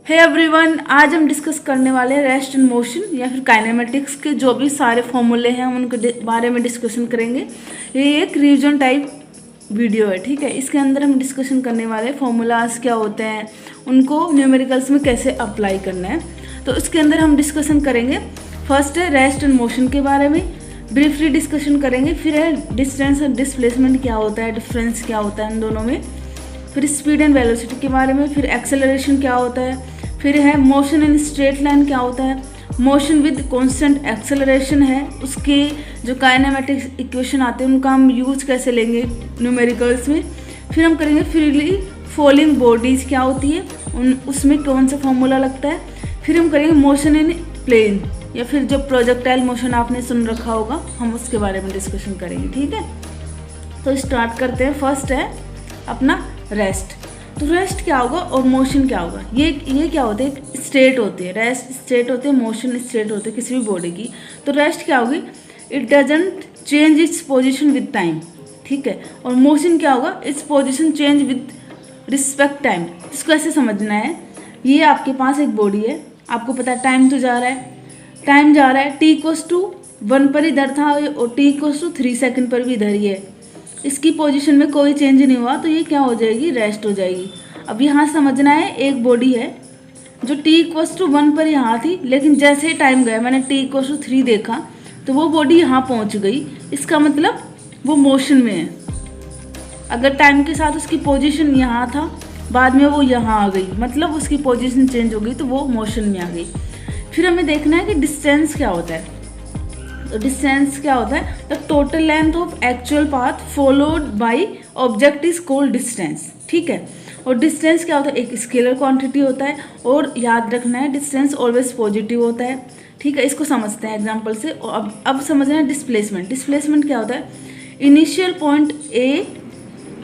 Hey everyone, आज हम discuss करने वाले हैं रेस्ट एंड मोशन या फिर काइनेमेटिक्स के जो भी सारे फॉर्मूले हैं हम उनके बारे में डिस्कशन करेंगे। ये एक रिवीजन टाइप वीडियो है, ठीक है। इसके अंदर हम डिस्कशन करने वाले फॉर्मूलाज क्या होते हैं, उनको न्यूमेरिकल्स में कैसे अप्लाई करना है। तो इसके अंदर हम डिस्कशन करेंगे। फर्स्ट है रेस्ट एंड मोशन के बारे में ब्रीफली डिस्कशन करेंगे। फिर है डिस्टेंस और डिस्प्लेसमेंट क्या होता है, डिफरेंस क्या होता है इन दोनों में। फिर स्पीड एंड वेलोसिटी के बारे में। फिर एक्सेलरेशन क्या होता है। फिर है मोशन इन स्ट्रेट लाइन क्या होता है। मोशन विद कांस्टेंट एक्सेलरेशन है, उसके जो काइनेमेटिक्स इक्वेशन आते हैं उनका हम यूज कैसे लेंगे न्यूमेरिकल्स में। फिर हम करेंगे फ्रीली फॉलिंग बॉडीज क्या होती है, उसमें कौन सा फॉर्मूला लगता है। फिर हम करेंगे मोशन इन प्लेन या फिर जो प्रोजेक्टाइल मोशन आपने सुन रखा होगा, हम उसके बारे में डिस्कशन करेंगे, ठीक है। तो स्टार्ट करते हैं। फर्स्ट है अपना रेस्ट। तो रेस्ट क्या होगा और मोशन क्या होगा। ये क्या होता है, एक स्टेट होती है। रेस्ट स्टेट होती है, मोशन स्टेट होती है किसी भी बॉडी की। तो रेस्ट क्या होगी, it doesn't change its position with time, ठीक है। और मोशन क्या होगा, its position change with respect time. इसको ऐसे समझना है, ये आपके पास एक बॉडी है, आपको पता है टाइम तो जा रहा है, टाइम जा रहा है। t=1 पर इधर था और t=3 सेकंड पर भी इधर ही है। इसकी पोजीशन में कोई चेंज नहीं हुआ, तो ये क्या हो जाएगी, रेस्ट हो जाएगी। अब यहाँ समझना है, एक बॉडी है जो t=1 पर यहाँ थी, लेकिन जैसे ही टाइम गया, मैंने t=3 देखा तो वो बॉडी यहाँ पहुँच गई। इसका मतलब वो मोशन में है। अगर टाइम के साथ उसकी पोजीशन यहाँ था, बाद में वो यहाँ आ गई, मतलब उसकी पोजीशन चेंज हो गई, तो वो मोशन में आ गई। फिर हमें देखना है कि डिस्टेंस क्या होता है। तो डिस्टेंस क्या होता है, the total length of actual path followed by object is called distance, ठीक है। और डिस्टेंस क्या होता है, एक स्केलर क्वांटिटी होता है। और याद रखना है डिस्टेंस ऑलवेज पॉजिटिव होता है, ठीक है। इसको समझते हैं एग्जांपल से। और अब समझना है डिस्प्लेसमेंट। डिस्प्लेसमेंट क्या होता है, initial point A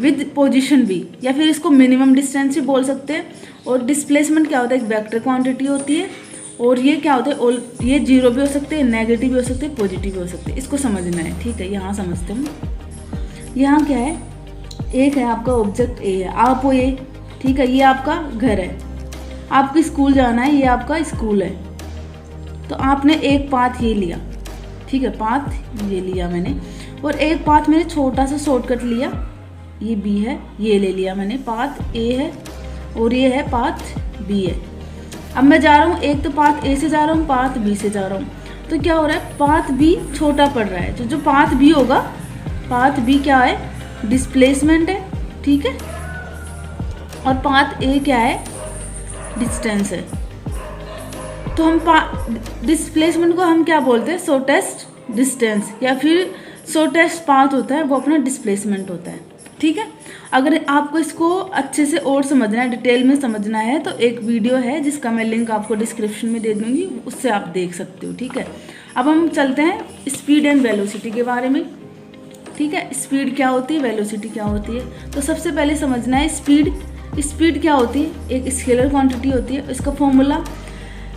with position B, या फिर इसको मिनिमम डिस्टेंस भी बोल सकते हैं। और डिस्प्लेसमेंट क्या होता है, एक वेक्टर क्वांटिटी होती है। और ये क्या होता है, और ये जीरो भी हो सकते हैं, नेगेटिव भी हो सकते हैं, पॉजिटिव भी हो सकते हैं। इसको समझना है, ठीक है। यहाँ समझते हैं। यहाँ क्या है, एक है आपका ऑब्जेक्ट ए है, आप वो ए, ठीक है। ये आपका घर है, आपको स्कूल जाना है, ये आपका स्कूल है। तो आपने एक पाथ ये लिया, ठीक है, पाथ ये लिया मैंने। और एक पाथ मैंने छोटा सा शॉर्टकट लिया, ये बी है, ये ले लिया मैंने। पाथ ए है और ये है पाथ बी है। अब मैं जा रहा हूँ, एक तो पाथ ए से जा रहा हूँ, पाथ बी से जा रहा हूँ। तो क्या हो रहा है, पाथ बी छोटा पड़ रहा है। तो जो पाथ बी होगा, पाथ बी क्या है, डिस्प्लेसमेंट है, ठीक है। और पाथ ए क्या है, डिस्टेंस है। तो हम डिस्प्लेसमेंट को हम क्या बोलते हैं, शॉर्टेस्ट डिस्टेंस, या फिर शॉर्टेस्ट पाथ होता है, वो अपना डिस्प्लेसमेंट होता है, ठीक है। अगर आपको इसको अच्छे से और समझना है, डिटेल में समझना है, तो एक वीडियो है जिसका मैं लिंक आपको डिस्क्रिप्शन में दे दूंगी, उससे आप देख सकते हो, ठीक है। अब हम चलते हैं स्पीड एंड वेलोसिटी के बारे में, ठीक है। स्पीड क्या होती है, वेलोसिटी क्या होती है। तो सबसे पहले समझना है स्पीड क्या होती है, एक स्केलर क्वांटिटी होती है। इसका फॉर्मूला,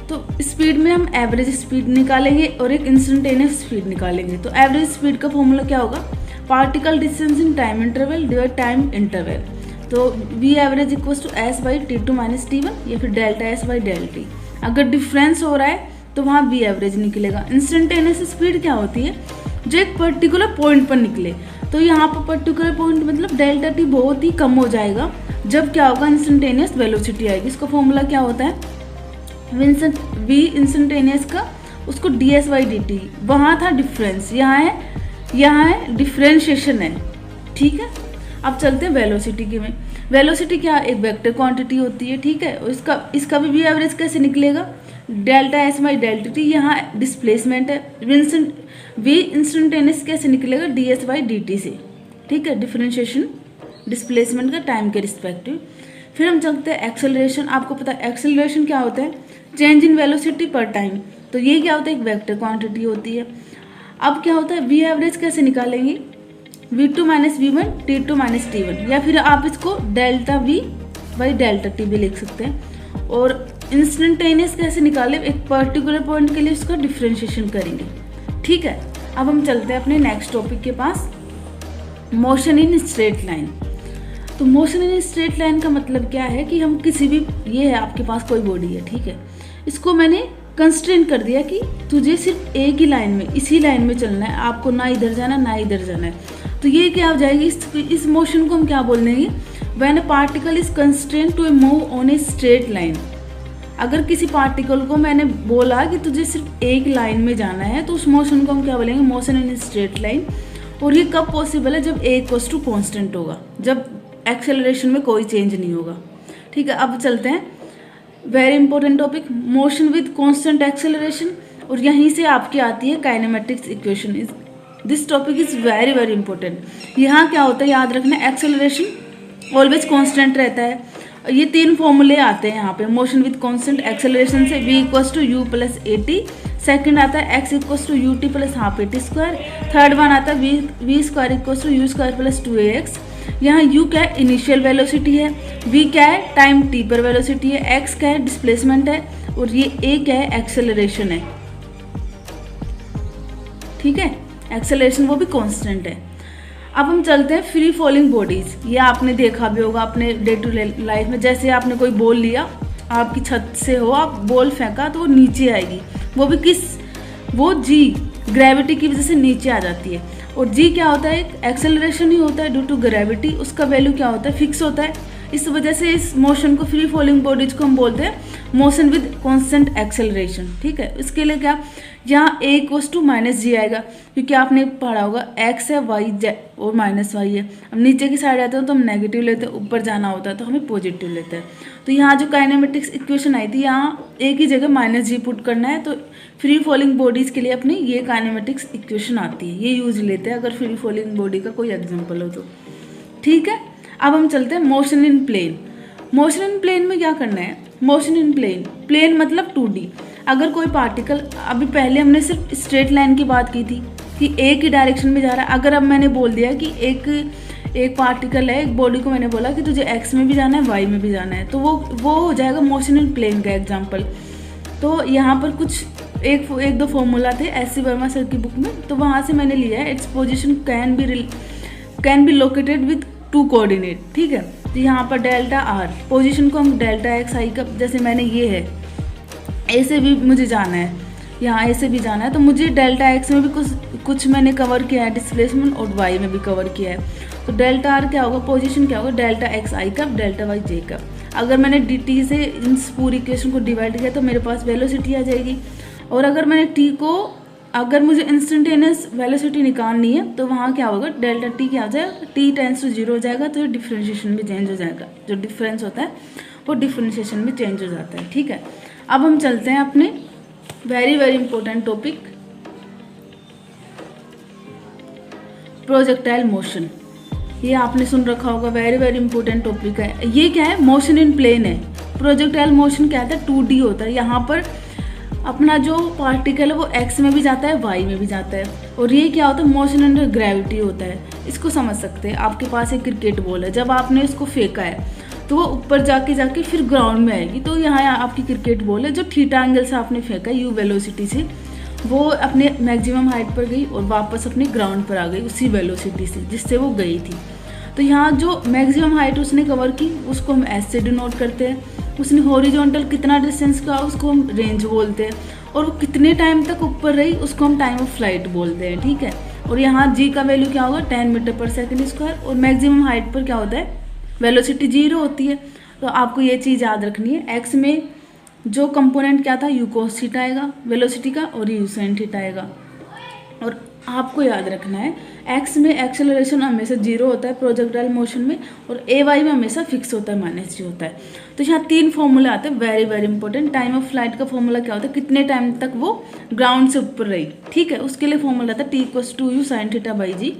तो स्पीड में हम एवरेज स्पीड निकालेंगे और एक इंस्टेंटेनियस स्पीड निकालेंगे। तो एवरेज स्पीड का फॉर्मूला क्या होगा, particle distance in time interval divide time interval. तो V average equals to S by t2 minus t1 या फिर delta S by delta T. अगर डिफरेंस हो रहा है तो वहाँ वी एवरेज निकलेगा। इंस्टेंटेनियस स्पीड क्या होती है, जो एक पर्टिकुलर पॉइंट पर निकले। तो यहाँ पर पर्टिकुलर पॉइंट मतलब डेल्टा टी बहुत ही कम हो जाएगा, जब क्या होगा, इंस्टेंटेनियस वेलोसिटी आएगी। इसका फॉर्मूला क्या होता है, वी इंस्टेंटेनियस का उसको D S by D T. वहाँ था डिफरेंस, यहाँ है डिफरेंशिएशन है, ठीक है। अब चलते हैं वेलोसिटी की में। वेलोसिटी क्या, एक वेक्टर क्वांटिटी होती है, ठीक है। और इसका भी एवरेज कैसे निकलेगा, delta S by delta T. यहाँ डिस्प्लेसमेंट है, वी इंस्टेंटेनियस कैसे निकलेगा, D S by D T से, ठीक है। डिफरेंशिएशन डिस्प्लेसमेंट का टाइम के रिस्पेक्टिव। फिर हम चलते हैं एक्सेलरेशन। आपको पता है एक्सेलरेशन क्या होता है, चेंज इन वेलोसिटी पर टाइम। तो ये क्या होता है, एक वेक्टर क्वांटिटी होती है। अब क्या होता है, वी एवरेज कैसे निकालेंगे, v2 minus v1 t2 minus t1, या फिर आप इसको delta v by delta T भी लिख सकते हैं। और इंस्टेंटेनियस कैसे निकालें, एक पर्टिकुलर पॉइंट के लिए उसका डिफरेंशिएशन करेंगे, ठीक है। अब हम चलते हैं अपने नेक्स्ट टॉपिक के पास, मोशन इन स्ट्रेट लाइन। तो तो मोशन इन स्ट्रेट लाइन का मतलब क्या है कि हम किसी भी, ये है आपके पास कोई बॉडी है, ठीक है, इसको मैंने कंस्ट्रेंट कर दिया कि तुझे सिर्फ एक ही लाइन में, इसी लाइन में चलना है, आपको ना इधर जाना ना इधर जाना है। तो ये क्या हो जाएगी, इस मोशन को हम क्या बोल देंगे, when a particle is constraint to move on a straight line. अगर किसी पार्टिकल को मैंने बोला कि तुझे सिर्फ एक लाइन में जाना है, तो उस मोशन को हम क्या बोलेंगे, मोशन इन स्ट्रेट लाइन। और ये कब पॉसिबल है, जब ए इक्वल्स टू कॉन्स्टेंट होगा, जब एक्सेलरेशन में कोई चेंज नहीं होगा। ठीक है, अब चलते हैं very important topic, motion with constant acceleration. और यहीं से आपकी आती है kinematics equation. This topic is very very important. यहाँ क्या होता है, याद रखना, एक्सेलरेशन ऑलवेज कांस्टेंट रहता है। ये 3 फॉर्मूले आते हैं यहाँ पे, मोशन विद कांस्टेंट एक्सेलरेशन से v equals to u plus a t, second आता है x equals to u t plus half a t square, third one आता है v square equals to you square plus 2ax। यहाँ u क्या है, initial velocity है, v क्या है, टाइम t पर वेलोसिटी है, x क्या है, डिस्प्लेसमेंट है, और ये a क्या है, एक्सेलरेशन है। ठीक है, एक्सेलरेशन वो भी कांस्टेंट है। अब हम चलते हैं फ्री फॉलिंग बॉडीज। ये आपने देखा भी होगा अपने डे टू डे लाइफ में, जैसे आपने कोई बॉल लिया, आपकी छत से हो, आप बॉल फेंका तो वो नीचे आएगी, वो भी वो जी ग्रेविटी की वजह से नीचे आ जाती है। और जी क्या होता है, एक एक्सेलरेशन ही होता है ड्यू टू ग्रेविटी, उसका वैल्यू क्या होता है, फिक्स होता है। इस वजह से इस मोशन को, फ्री फॉलिंग बॉडीज को हम बोलते हैं मोशन विद कांस्टेंट एक्सेलरेशन। ठीक है, इसके लिए क्या, यहाँ a इक्वल्स टू माइनस जी आएगा, क्योंकि आपने पढ़ा होगा x है, y और माइनस y है। अब नीचे की साइड आते हैं तो हम नेगेटिव लेते हैं, ऊपर जाना होता है तो हमें पॉजिटिव लेते हैं। तो यहाँ जो काइनेमेटिक्स इक्वेशन आई थी, यहाँ a की जगह माइनस जी पुट करना है, तो फ्री फॉलिंग बॉडीज के लिए अपनी ये काइनेमेटिक्स इक्वेशन आती है, ये यूज लेते हैं अगर फ्री फॉलिंग बॉडी का कोई एग्जाम्पल हो तो। ठीक है, अब हम चलते हैं motion in plane. Motion in plane में क्या करना है, मोशन इन प्लेन, प्लेन मतलब 2D। अगर कोई पार्टिकल, अभी पहले हमने सिर्फ स्ट्रेट लाइन की बात की थी कि एक ही डायरेक्शन में जा रहा है। अगर अब मैंने बोल दिया कि एक पार्टिकल है, एक बॉडी को मैंने बोला कि तुझे x में भी जाना है, y में भी जाना है, तो वो हो जाएगा मोशन इन प्लेन का एग्जाम्पल। तो यहाँ पर कुछ एक दो फॉर्मूला थे एस सी वर्मा सर की बुक में, तो वहाँ से मैंने लिया है, its position can be located with 2 coordinate. ठीक है, तो यहाँ पर डेल्टा आर, पोजीशन को हम डेल्टा एक्स आई का, जैसे मैंने ये है ए से भी मुझे जाना है, यहाँ ए से भी जाना है, तो मुझे डेल्टा एक्स में भी कुछ मैंने कवर किया है डिस्प्लेसमेंट, और वाई में भी कवर किया है। तो डेल्टा आर क्या होगा, पोजीशन क्या होगा, डेल्टा एक्स आई कप, डेल्टा वाई जे कप। अगर मैंने डी टी से इस पूरी इक्वेशन को डिवाइड किया तो मेरे पास वेलोसिटी आ जाएगी। और अगर मैंने टी को, अगर मुझे इंस्टेंटेनियस वेलोसिटी निकालनी है तो वहाँ क्या होगा, डेल्टा टी क्या हो जाएगा, टी टेंस टू 0 हो जाएगा, तो डिफ्रेंशिएशन भी चेंज हो जाएगा, जो डिफरेंस होता है वो डिफ्रेंशिएशन में चेंज हो जाता है। ठीक है, अब हम चलते हैं अपने very very important topic, projectile motion. ये आपने सुन रखा होगा, वेरी वेरी इंपॉर्टेंट टॉपिक है। ये क्या है, मोशन इन प्लेन है। प्रोजेक्टाइल मोशन क्या होता है, 2D होता है। यहाँ पर अपना जो पार्टिकल है वो x में भी जाता है, y में भी जाता है। और ये क्या होता है, मोशन अंडर ग्रेविटी होता है। इसको समझ सकते हैं, आपके पास एक क्रिकेट बॉल है, जब आपने इसको फेंका है तो वो ऊपर जाके फिर ग्राउंड में आएगी। तो यहाँ आपकी क्रिकेट बॉल है जो थीटा एंगल से आपने फेंका यू वेलोसिटी से, वो अपने मैक्सिमम हाइट पर गई और वापस अपने ग्राउंड पर आ गई उसी वेलोसिटी से जिससे वो गई थी। तो यहाँ जो मैक्सिमम हाइट उसने कवर की उसको हम एस से डिनोट करते हैं। उसने हॉरिजॉन्टल कितना डिस्टेंस का उसको हम रेंज बोलते हैं, और वो कितने टाइम तक ऊपर रही उसको हम टाइम ऑफ फ्लाइट बोलते हैं। ठीक है, और यहाँ जी का वैल्यू क्या होगा, 10 मीटर पर सेकेंड स्क्वायर, और मैक्सिमम हाइट पर क्या होता है, वेलोसिटी 0 होती है। तो आपको ये चीज़ याद रखनी है, एक्स में जो कंपोनेंट क्या था, यू कोस थीटा आएगा वेलोसिटी का, और यू साइन थीटा आएगा। और आपको याद रखना है, एक्स में एक्सेलरेशन हमेशा 0 होता है प्रोजेक्टाइल मोशन में, और ए वाई में हमेशा फिक्स होता है, माइनस जी होता है। तो यहाँ 3 फॉर्मूले आते हैं very very important. Time of flight का फॉर्मूला क्या होता है, कितने टाइम तक वो ग्राउंड से ऊपर रही। ठीक है, उसके लिए फॉर्मूला आता है T equals to U sine theta by G.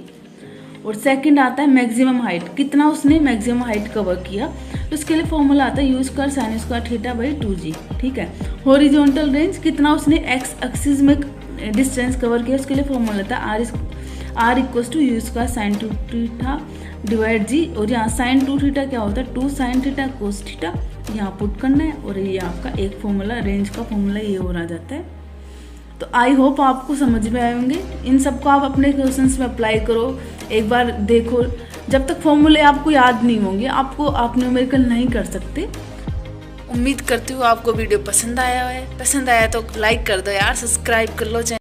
और सेकंड आता है मैक्सिमम हाइट, कितना उसने मैक्सिमम हाइट कवर किया, तो उसके लिए फॉर्मूला आता है U square sine square theta by 2g। ठीक है, हॉरिजॉन्टल रेंज, कितना उसने एक्स एक्सिस में डिस्टेंस कवर किया, उसके लिए फॉर्मूला आता है R equals to you square sine 2 theta divide G. और यहाँ साइन 2 थीटा क्या होता है, 2 साइन थीटा कोस थीटा, यहाँ पुट करना है, और ये आपका एक फॉर्मूला, रेंज का फॉर्मूला ये और आ जाता है। तो आई होप आपको समझ में आए होंगे। इन सबको आप अपने क्वेश्चंस में अप्लाई करो, एक बार देखो जब तक फॉर्मूले आपको याद नहीं होंगे आप न्यूमेरिकल नहीं कर सकते। उम्मीद करती हूँ आपको वीडियो पसंद आया है। पसंद आया तो लाइक कर दो यार, सब्सक्राइब कर लो चैनल।